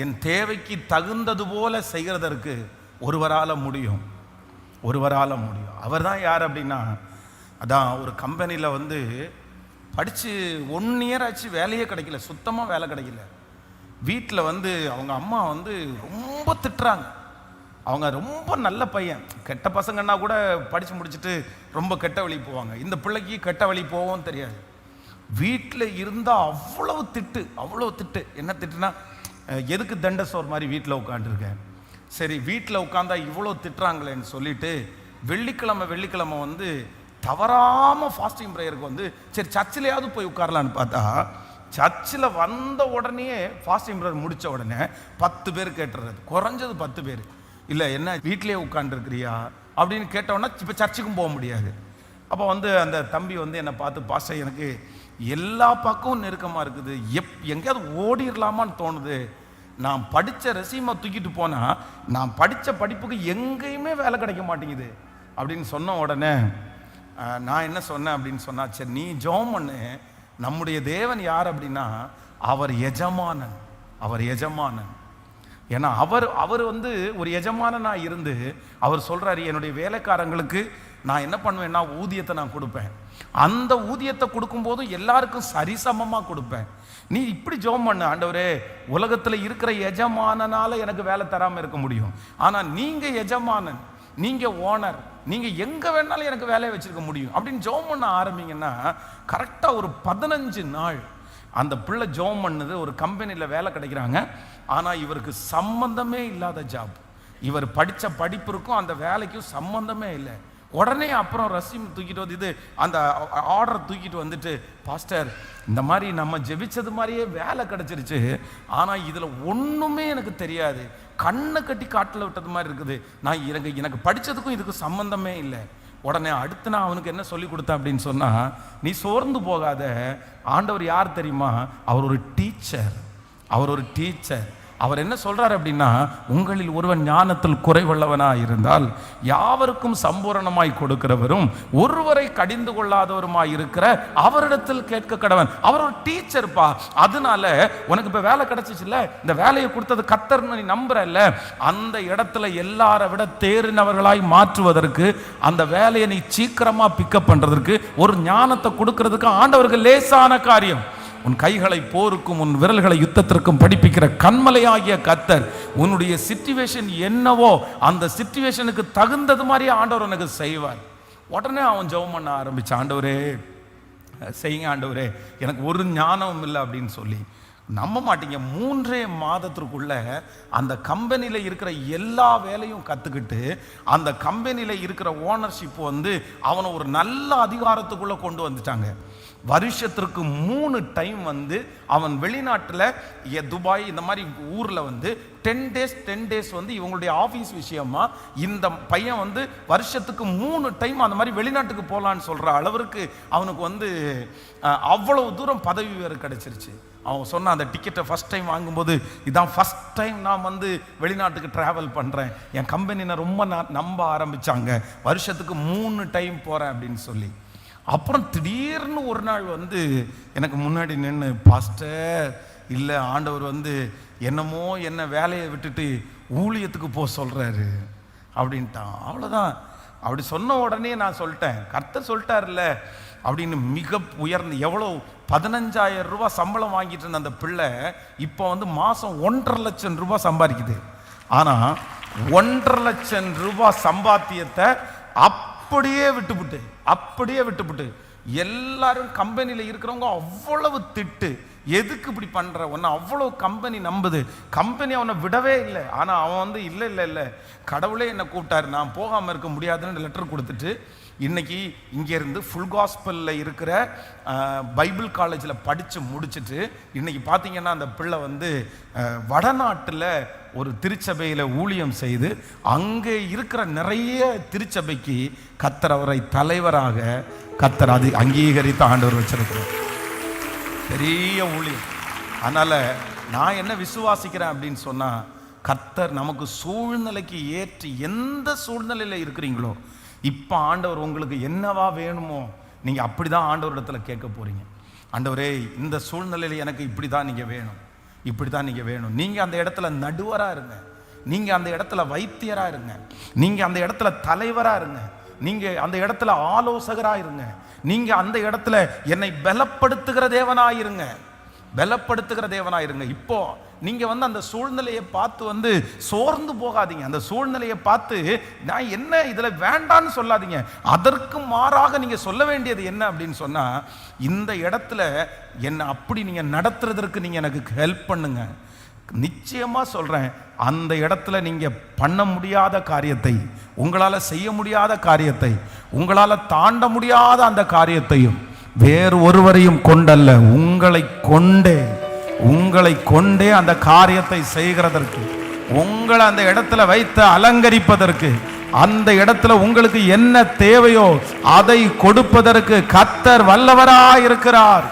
என் தேவைக்கு தகுந்தது போல செய்கிறதற்கு ஒருவரால் முடியும். அவர் தான் யார் அப்படின்னா, அதான் ஒரு கம்பெனியில் வந்து படித்து 1 இயர் ஆச்சு, வேலையே கிடைக்கல, சுத்தமாக வேலை கிடைக்கல. வீட்டில் வந்து அவங்க அம்மா வந்து ரொம்ப திட்டுறாங்க. அவங்க ரொம்ப நல்ல பையன், கெட்ட பசங்கன்னா கூட படித்து முடிச்சுட்டு ரொம்ப கெட்ட வழி போவாங்க. இந்த பிள்ளைக்கு கெட்ட வழி போவோம் தெரியாது. வீட்டில் இருந்தால் அவ்வளவு திட்டு. என்ன திட்டுனா, எதுக்கு தண்டசோர் மாதிரி வீட்டில் உட்காந்துருக்கேன். சரி, வீட்டில் உட்காந்தா இவ்வளோ திட்டுறாங்களேன்னு சொல்லிட்டு வெள்ளிக்கிழமை வந்து தவறாமல் ஃபாஸ்டிங் ப்ரேயருக்கு வந்து சரி சர்ச்சிலையாவது போய் உட்காரலான்னு பார்த்தா, சர்ச்சில் வந்த உடனே ஃபாஸ்டிங் ப்ரேயர் முடித்த உடனே 10 பேர் கேட்டுறது, குறைஞ்சது 10 பேர். இல்லை என்ன வீட்டிலே உட்காந்துருக்கிறியா அப்படின்னு கேட்டோன்னா இப்போ சர்ச்சுக்கும் போக முடியாது. அப்போ வந்து அந்த தம்பி வந்து என்னை பார்த்து, பாஸ்டர் எனக்கு எல்லா பக்கமும் நெருக்கமாக இருக்குது, எங்கேயாவது ஓடிடலாமான்னு தோணுது. நான் படித்த ரெசியூமை தூக்கிட்டு போனால் நான் படித்த படிப்புக்கு எங்கேயுமே வேலை கிடைக்க மாட்டேங்குது அப்படின்னு சொன்ன உடனே நான் என்ன சொன்னேன் அப்படின்னு சொன்னா, சரி நீ ஜெபம் பண்ணு. நம்முடைய தேவன் யார் அப்படின்னா, அவர் எஜமானன். ஏன்னா அவர் வந்து ஒரு எஜமானனாக இருந்து அவர் சொல்கிறாரு, என்னுடைய வேலைக்காரங்களுக்கு நான் என்ன பண்ணுவேன்னா ஊதியத்தை நான் கொடுப்பேன். அந்த ஊதியத்தை கொடுக்கும்போது எல்லாருக்கும் சரிசமமாக கொடுப்பேன். நீ இப்படி ஜெபம் பண்ணு, ஆண்டவரே உலகத்தில் இருக்கிற எஜமானனால எனக்கு வேலை தராமல் இருக்க முடியும், ஆனால் நீங்கள் எஜமானன், நீங்கள் ஓனர், நீங்கள் எங்கே வேணாலும் எனக்கு வேலையை வச்சுருக்க முடியும் அப்படின்னு ஜெபம் பண்ண ஆரம்பிங்கன்னா, கரெக்டாக ஒரு 15 நாள் அந்த பிள்ளை ஜெபம் பண்ணுது. ஒரு கம்பெனியில் வேலை கிடைக்கிறாங்க, ஆனால் இவருக்கு சம்பந்தமே இல்லாத ஜாப். இவர் படித்த படிப்பிற்கும் அந்த வேலைக்கும் சம்பந்தமே இல்லை. உடனே அப்புறம் ரெஸ்யூம் தூக்கிட்டு வந்து இது அந்த ஆர்டரை தூக்கிட்டு வந்துட்டு, பாஸ்டர் இந்த மாதிரி நம்ம ஜெபிச்சது மாதிரியே வேலை கிடச்சிருச்சு, ஆனால் இதில் ஒன்றுமே எனக்கு தெரியாது, கண்ணை கட்டி காட்டில் விட்டது மாதிரி இருக்குது, நான் எனக்கு படித்ததுக்கும் இதுக்கு சம்பந்தமே இல்லை. உடனே அடுத்து நான் அவனுக்கு என்ன சொல்லி கொடுத்தேன் அப்படின்னு சொன்னால், நீ சோர்ந்து போகாத, ஆண்டவர் யார் தெரியுமா, அவர் ஒரு டீச்சர். அவர் என்ன சொல்றாரு அப்படின்னா, உங்களில் ஒருவன் ஞானத்தில் குறைவுள்ளவனாய் இருந்தால் யாவருக்கும் சம்பூரணமாய் கொடுக்கிறவரும் ஒருவரை கடிந்து கொள்ளாதவருமாய் இருக்கிற அவரிடத்தில் கேட்க கடவன். அவர் ஒரு டீச்சர்ப்பா. அதனால உனக்கு இப்ப வேலை கிடைச்சிச்சுல்ல, இந்த வேலையை கொடுத்தது கர்த்தர்னு நீ நம்புறல்ல, அந்த இடத்துல எல்லாரை விட தேறினவர்களாய் மாற்றுவதற்கு, அந்த வேலையை நீ சீக்கிரமா பிக்கப் பண்றதற்கு, ஒரு ஞானத்தை கொடுக்கறதுக்கு ஆண்டவருக்கு லேசான காரியம். உன் கைகளை போருக்கும் உன் விரல்களை யுத்தத்திற்கும் படிப்பிக்கிற கண்மலையாகிய கர்த்தர் உன்னுடைய சிச்சுவேஷன் என்னவோ அந்த சிச்சுவேஷனுக்கு தகுந்தது மாதிரியே ஆண்டவர் எனக்கு செய்வார். உடனே அவன் ஜெபம் பண்ண ஆரம்பிச்சான், ஆண்டவரே செய்யுங்க ஆண்டவரே, எனக்கு ஒரு ஞானமும் இல்லை அப்படின்னு சொல்லி. நம்ப மாட்டீங்க, 3 மாதத்திற்குள்ள அந்த கம்பெனியில் இருக்கிற எல்லா வேலையும் கற்றுக்கிட்டு, அந்த கம்பெனியில் இருக்கிற ஓனர்ஷிப் வந்து அவனை ஒரு நல்ல அதிகாரத்துக்குள்ளே கொண்டு வந்துட்டாங்க. வருஷத்திற்கு 3 டைம் வந்து அவன் வெளிநாட்டில் துபாய் இந்த மாதிரி ஊரில் வந்து 10 டேஸ் வந்து இவங்களுடைய ஆஃபீஸ் விஷயமா இந்த பையன் வந்து வருஷத்துக்கு 3 டைம் அந்த மாதிரி வெளிநாட்டுக்கு போகலான்னு சொல்கிற அளவிற்கு அவனுக்கு வந்து அவ்வளவு தூரம் பதவி வேறு கிடைச்சிருச்சு. அவன் சொன்ன அந்த டிக்கெட்டை ஃபஸ்ட் டைம் வாங்கும்போது, இதான் ஃபஸ்ட் டைம் நான் வந்து வெளிநாட்டுக்கு ட்ராவல் பண்ணுறேன், என் கம்பெனியை ரொம்ப நம்ப ஆரம்பித்தாங்க, வருஷத்துக்கு 3 டைம் போகிறேன் அப்படின்னு சொல்லி. அப்புறம் திடீர்னு ஒரு நாள் வந்து எனக்கு முன்னாடி நின்று, பாஸ்டர் இல்லை ஆண்டவர் வந்து என்னமோ என்ன வேலையை விட்டுட்டு ஊழியத்துக்கு போக சொல்கிறாரு அப்படின்ட்டான். அவ்வளோதான். அப்படி சொன்ன உடனே நான் சொல்லிட்டேன், கர்த்தர் சொல்லிட்டார்ல அப்படின்னு. மிக உயர்ந்து எவ்வளோ 15,000 ரூபாய் சம்பளம் வாங்கிட்டு இருந்த அந்த பிள்ளை இப்போ வந்து மாதம் 1.5 லட்சம் ரூபாய் சம்பாதிக்குது. ஆனால் 1.5 லட்சம் ரூபாய் சம்பாத்தியத்தை அப்படியே விட்டுப்புட்டு எல்லாரும் கம்பெனியில் இருக்கிறவங்க அவ்வளவு திட்டு, எதுக்கு இப்படி பண்ற, ஒன்று அவ்வளோ கம்பெனி நம்புது, கம்பெனி அவனை விடவே இல்லை. ஆனால் அவன் வந்து இல்லை கடவுளே என்னை கூப்பிட்டாரு, நான் போகாமல் இருக்க முடியாதுன்னு லெட்டர் கொடுத்துட்டு இன்னைக்கு இங்கேருந்து ஃபுல் காஸ்பலில் இருக்கிற பைபிள் காலேஜில் படித்து முடிச்சுட்டு இன்னைக்கு பார்த்தீங்கன்னா அந்த பிள்ளை வந்து வடநாட்டில் ஒரு திருச்சபையில் ஊழியம் செய்து அங்கே இருக்கிற நிறைய திருச்சபைக்கு கர்த்தர் அவரை தலைவராக கர்த்தர் அது அங்கீகரித்து ஆண்டவர் வச்சிருக்கிறார். பெரிய ஊழியம். அதனால் நான் என்ன விசுவாசிக்கிறேன் அப்படின்னு சொன்னால், கர்த்தர் நமக்கு சூழ்நிலைக்கு ஏற்றி எந்த சூழ்நிலையில் இருக்கிறீங்களோ, இப்போ ஆண்டவர் உங்களுக்கு என்னவா வேணுமோ நீங்கள் அப்படி தான் ஆண்டவரிடத்தில் கேட்க போகிறீங்க. ஆண்டவரே இந்த சூழ்நிலையில் எனக்கு இப்படி தான் நீங்கள் வேணும், இப்படி தான் நீங்கள் வேணும். நீங்கள் அந்த இடத்துல நடுவராக இருங்க, நீங்கள் அந்த இடத்துல வைத்தியராக இருங்க, நீங்கள் அந்த இடத்துல தலைவராக இருங்க, நீங்கள் அந்த இடத்துல ஆலோசகராக இருங்க, நீங்கள் அந்த இடத்துல என்னை பலப்படுத்துகிற தேவனாயிருங்க, பலப்படுத்துகிற தேவனாயிருங்க. இப்போ நீங்க அந்த சூழ்நிலையை பார்த்து சோர்ந்து போகாதீங்க. அந்த சூழ்நிலையை பார்த்து நான் என்ன இதுல வேண்டான்னு சொல்லாதீங்க. அதற்கு மாறாக நீங்க சொல்ல வேண்டியது என்ன அப்படின்னு சொன்னா, இந்த இடத்துல என்ன அப்படி நீங்க நடத்துறதற்கு நீங்க எனக்கு ஹெல்ப் பண்ணுங்க. நிச்சயமா சொல்றேன், அந்த இடத்துல நீங்க பண்ண முடியாத காரியத்தை, உங்களால செய்ய முடியாத காரியத்தை, உங்களால தாண்ட முடியாத அந்த காரியத்தையும் வேறு ஒருவரையும் கொண்டல்ல, உங்களை கொண்டே அந்த காரியத்தை செய்கிறதற்கு, உங்களை அந்த இடத்துல வைத்து அலங்கரிப்பதற்கு, அந்த இடத்துல உங்களுக்கு என்ன தேவையோ அதை கொடுப்பதற்கு கர்த்தர் வல்லவராய் இருக்கிறார்.